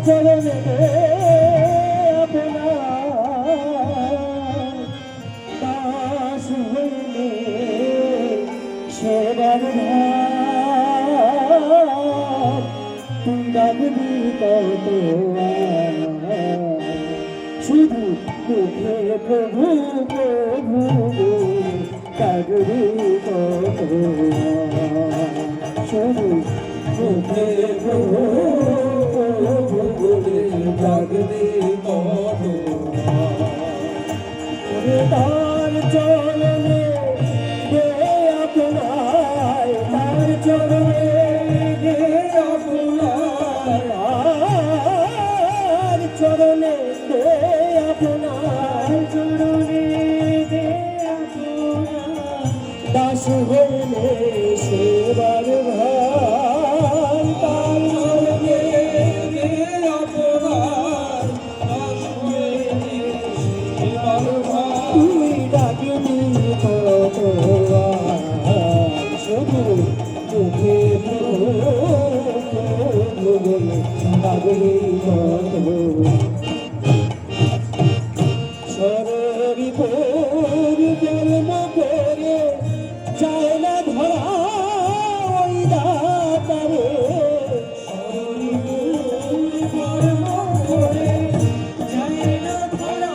চরণে আপনার দাস হইলে সেবার ভার তুই ডাকবি কত শুধু মুখে প্রভু প্রভু ডাকবি কত শুধু মুখে প্রভু প্রভু ডাকবি কত তার চরণে দে আপনার তার চরণে দে আপনার চরণে দে আপনার চরণে দে আপনার দাস হইলে সেবার ভার তার চরণে দে আপনার দাস হইলে সেবার ভার তুই ডাকবি কত শুধু মুখে ডাকবি কত সরবি পর জন্ম করে যায় না ধরা ওই দাতারে সরবি পর জন্ম করে যায় না ধরা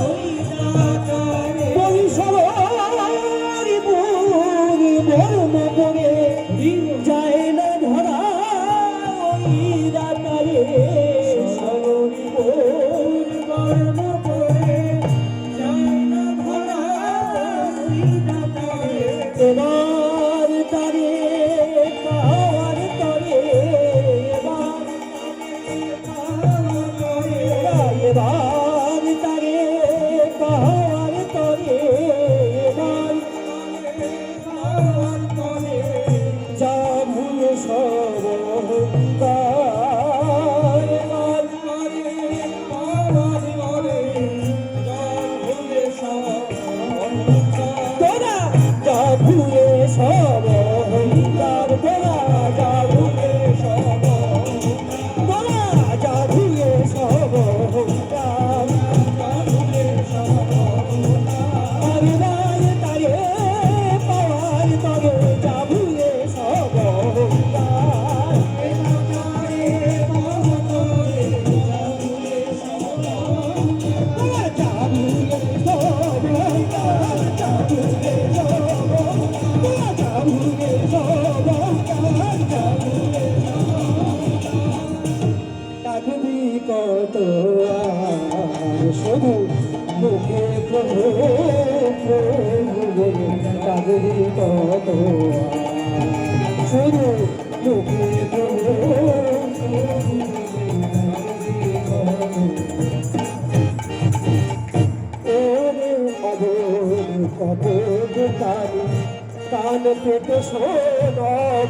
ওই দাতারে ওই সরবি পর জন্ম করে যায় না ধরা ওই দাতারে সরবি পর জন্ম এবার তারে পাওয়ার তরে এবার তারে পাওয়ার তরে পাওয়ার তরে যা ভুলে সব অহংকার এবার তারে পাওয়ার তরে যা ভুলে সব তোরা যা ভুলে সব অহংকার তোরা যা ভুলে সব তোরা যা ভুলে সব অহংকার যা ভুলে সব অহংকার তারে পাওয়ার তরে যা ভুলে সব অহংকার যা ভুলে সব অহংকার যা ভুলে ডাকবি কত শুধু মুখে প্রভু প্রভু ডাকবি কত শুধু মুখে প্রভু ওরে অবোধ কপদ কানি কান পেতে শোন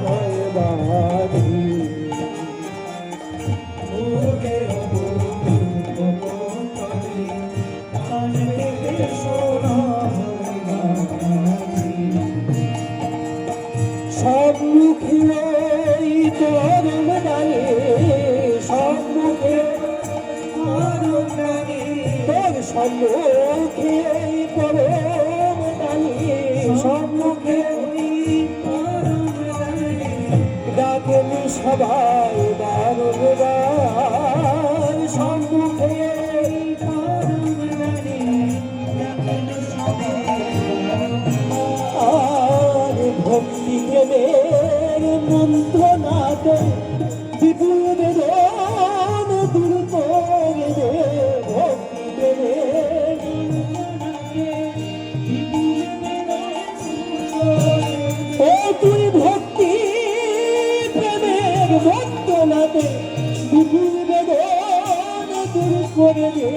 ভয় বাধি কান পেতে শোন সব মুখে চরণ দানে সব মুখে চরণ দানে তোর সম্মুখে পরম দানে সম্মুখে ডাকেনি সবাই বারবার সম্মুখে আর ভক্তি প্রেমের মন্ত্রনাথে বিপুল বেদন দূর করে দে ভক্তি প্রেমের ও তুই ভক্তি প্রেমের মন্ত্রনাথে বিপুল বেদন দূর করে দে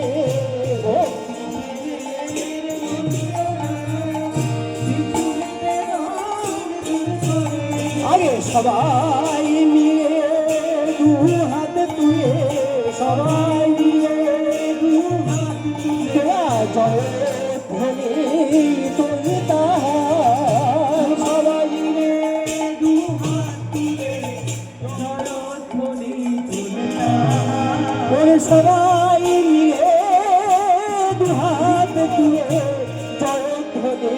আগে সবাই মিলে দু হাত তুলে সবাই মিলে দু হাত তুলে জয় ধ্বনি তুলে তাহার সবাই মিলে দু হাত তুলে জয় ধ্বনি তুলে তাহার সবাই মিলে দুহাত তুলে জয়ধ্বনি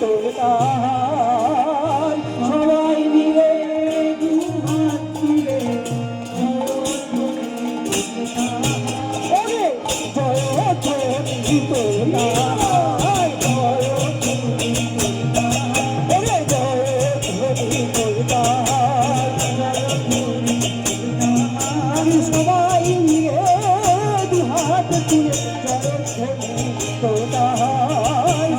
তুলতাম সবাই মিলে দুহাত তুলে জয়ধ্বনি তুলতাম সবাই মিলে দুহাত তুলে জয়ধ্বনি তুলতাম সবাই মিলে দুহাত তুলে জয়ধ্বনি তুলতাম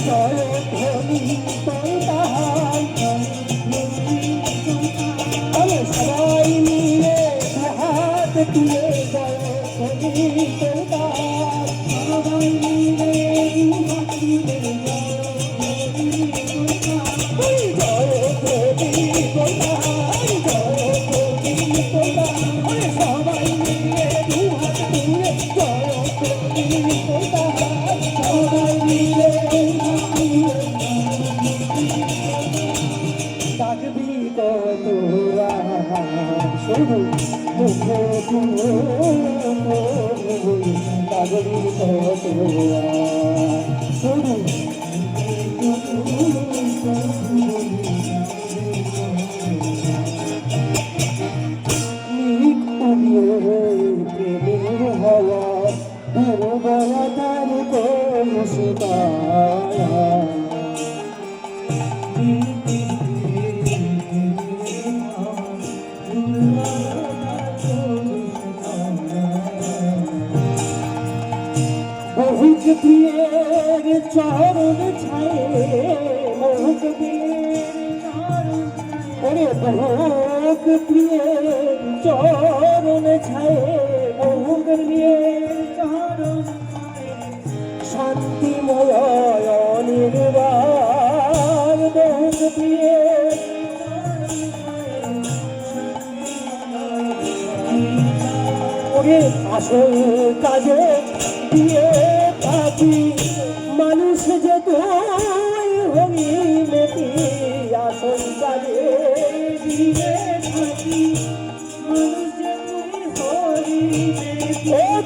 জয়ধ্বনি তুলতাম সবাই মিলে দুহাত তুলে জয়ধ্বনি তুলতাম সবাই মিলে দুহাত তুলে জয়ধ্বনি তুলতাম জয়ধ্বনি তুলতাম সবাই মিলে দুহাত তুলে জয়ধ্বনি তুলতাম সবাই মিলে ডাকবি তোরা শুধু মুখে ডাকবি তোরা শুধু নিক উড়িয়ে প্রেমের হাওয়া বলা তার কোন সুতায়া বহুক প্রিয়ের চরণ ছায়ে বহুক বহুক প্রিয়ের চরণ ছায়ে বহুক প্রিয়ের চরণ শান্তিময় অনির্বাণ বহুক প্রিয়ের আসল কাজে দিয়ে থাকি মানুষ যে তুই হবি মেটি আসল কাজে দিয়ে থাকি মানুষ যে তুই হবি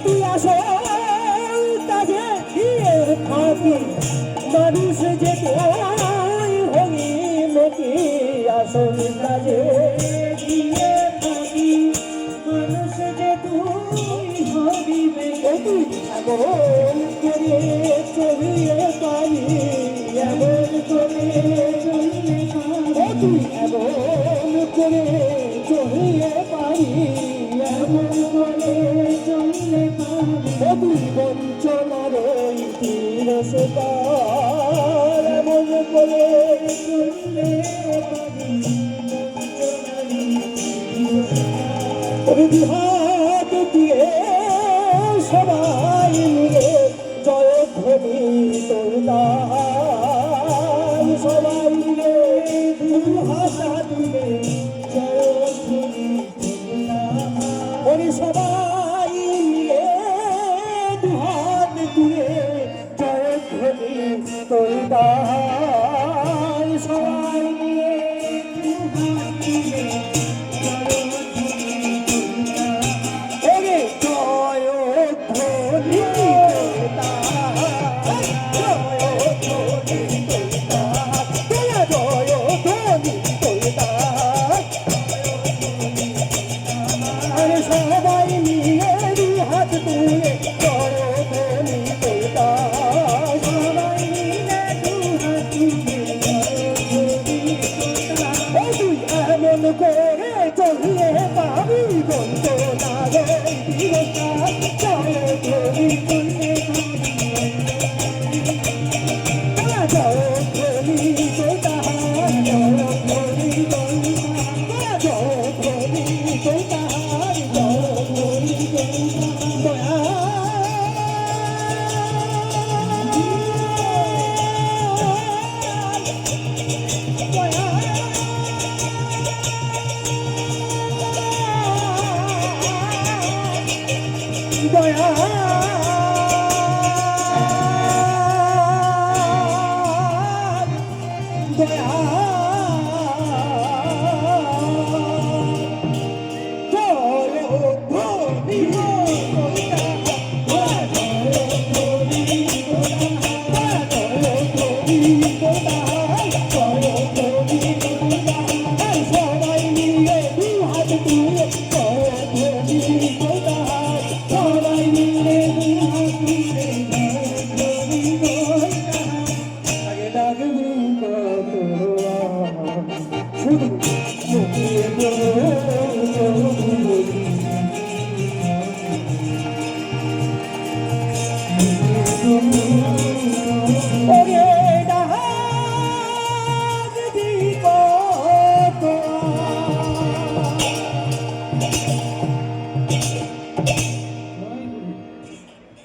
তুই আসল কাজে দিয়ে থাকি মানুষ যে তুই হবি মেটি আসল কাজে দিয়ে থাকি মানুষ যে তুই হবি মেটি এমন করে চলিয়ে পারি এমন করে চলিয়ে পারি এমন করে চলিয়ে পারি এমন করে চলিয়ে পারি তুই বঞ্চনার তিরস্কার এমন করে চলিয়ে পারি হাত দিয়ে সবাই মিলে জয়ধ্বনি তুলতাম সবাই মিলে দুহাত তুলে জয়ধ্বনি তুলতাম সবাই মিলে দুহাত তুলে জয়ধ্বনি তুলতাম সবাই মিলে দুহাত তুলে সবাই মিলে দুহাত তুলে জয়ধ্বনি তুলতাম সবাই মিলে দুহাত তুলে জয়ধ্বনি তুলতাম তুই এমন করে চলিয়ে পাবি বঞ্চনা জয়ধ্বনি তুলতে জয়ধ্বনি তুলতাম জয়ধ্বনি তুলতাম জয়ধ্বনি তুলতাম দয়া তুলে কতদিন কোথায় সবাই মিলে তুলে আগে ডাকবি কত শুধু মুখে